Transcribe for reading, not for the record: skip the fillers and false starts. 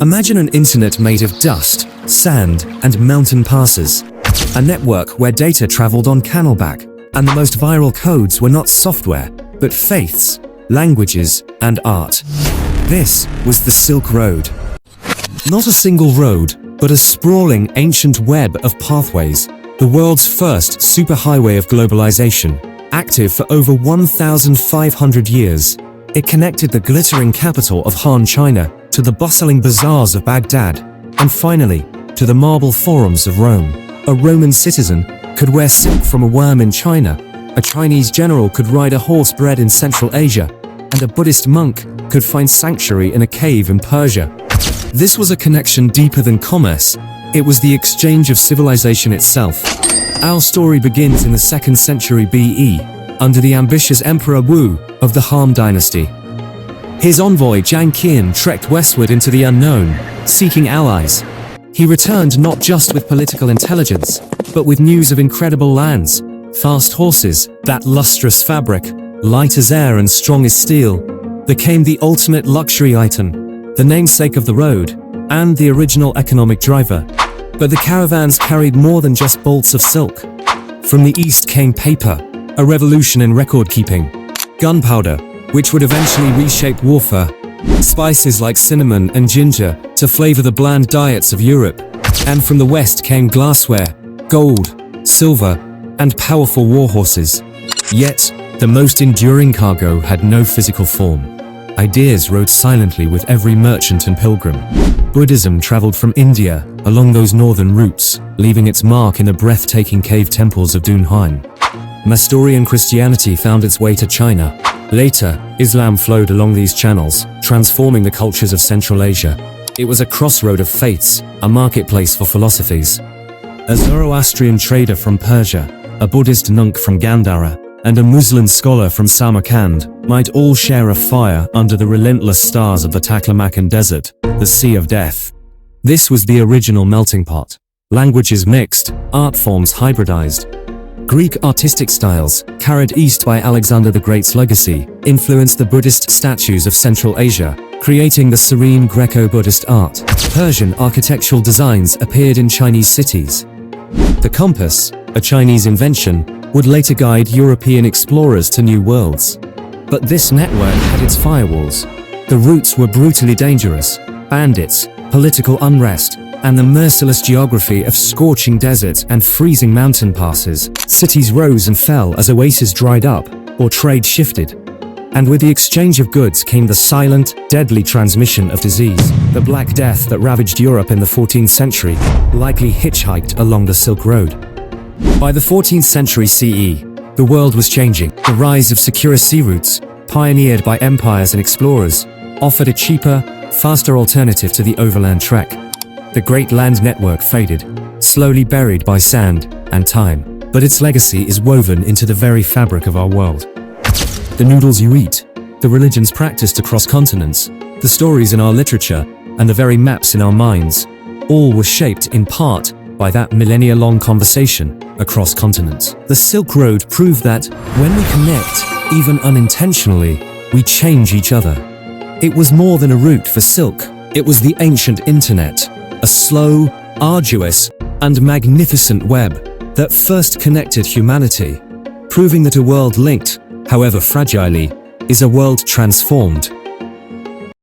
Imagine an internet made of dust, sand, and mountain passes. A network where data traveled on camelback, and the most viral codes were not software, but faiths, languages, and art. This was the Silk Road. Not a single road, but a sprawling ancient web of pathways, the world's first superhighway of globalization, active for over 1,500 years. It connected the glittering capital of Han China to the bustling bazaars of Baghdad, and finally, to the marble forums of Rome. A Roman citizen could wear silk from a worm in China, a Chinese general could ride a horse bred in Central Asia, and a Buddhist monk could find sanctuary in a cave in Persia. This was a connection deeper than commerce. It was the exchange of civilization itself. Our story begins in the 2nd century BE, under the ambitious Emperor Wu of the Han dynasty. His envoy Zhang Qian trekked westward into the unknown, seeking allies. He returned not just with political intelligence, but with news of incredible lands, fast horses, that lustrous fabric, light as air and strong as steel, became the ultimate luxury item, the namesake of the road, and the original economic driver. But the caravans carried more than just bolts of silk. From the east came paper, a revolution in record-keeping, gunpowder, which would eventually reshape warfare, spices like cinnamon and ginger to flavor the bland diets of Europe, and from the west came glassware, gold, silver, and powerful war horses. Yet, the most enduring cargo had no physical form. Ideas rode silently with every merchant and pilgrim. Buddhism traveled from India along those northern routes, leaving its mark in the breathtaking cave temples of Dunhuang. Nestorian Christianity found its way to China. Later, Islam flowed along these channels, transforming the cultures of Central Asia. It was a crossroad of faiths, a marketplace for philosophies. A Zoroastrian trader from Persia, a Buddhist monk from Gandhara, and a Muslim scholar from Samarkand might all share a fire under the relentless stars of the Taklamakan Desert, the Sea of Death. This was the original melting pot. Languages mixed, art forms hybridized. Greek artistic styles, carried east by Alexander the Great's legacy, influenced the Buddhist statues of Central Asia, creating the serene Greco-Buddhist art. Persian architectural designs appeared in Chinese cities. The compass, a Chinese invention, would later guide European explorers to new worlds. But this network had its firewalls. The routes were brutally dangerous. Bandits, political unrest, and the merciless geography of scorching deserts and freezing mountain passes. Cities rose and fell as oases dried up, or trade shifted. And with the exchange of goods came the silent, deadly transmission of disease. The Black Death that ravaged Europe in the 14th century likely hitchhiked along the Silk Road. By the 14th century CE, the world was changing. The rise of secure sea routes, pioneered by empires and explorers, offered a cheaper, faster alternative to the overland trek. The great land network faded, slowly buried by sand and time, but its legacy is woven into the very fabric of our world. The noodles you eat, the religions practiced across continents, the stories in our literature, and the very maps in our minds, all were shaped in part by that millennia-long conversation across continents. The Silk Road proved that when we connect, even unintentionally, we change each other. It was more than a route for silk. It was the ancient internet, a slow, arduous, and magnificent web that first connected humanity, proving that a world linked, however fragilely, is a world transformed.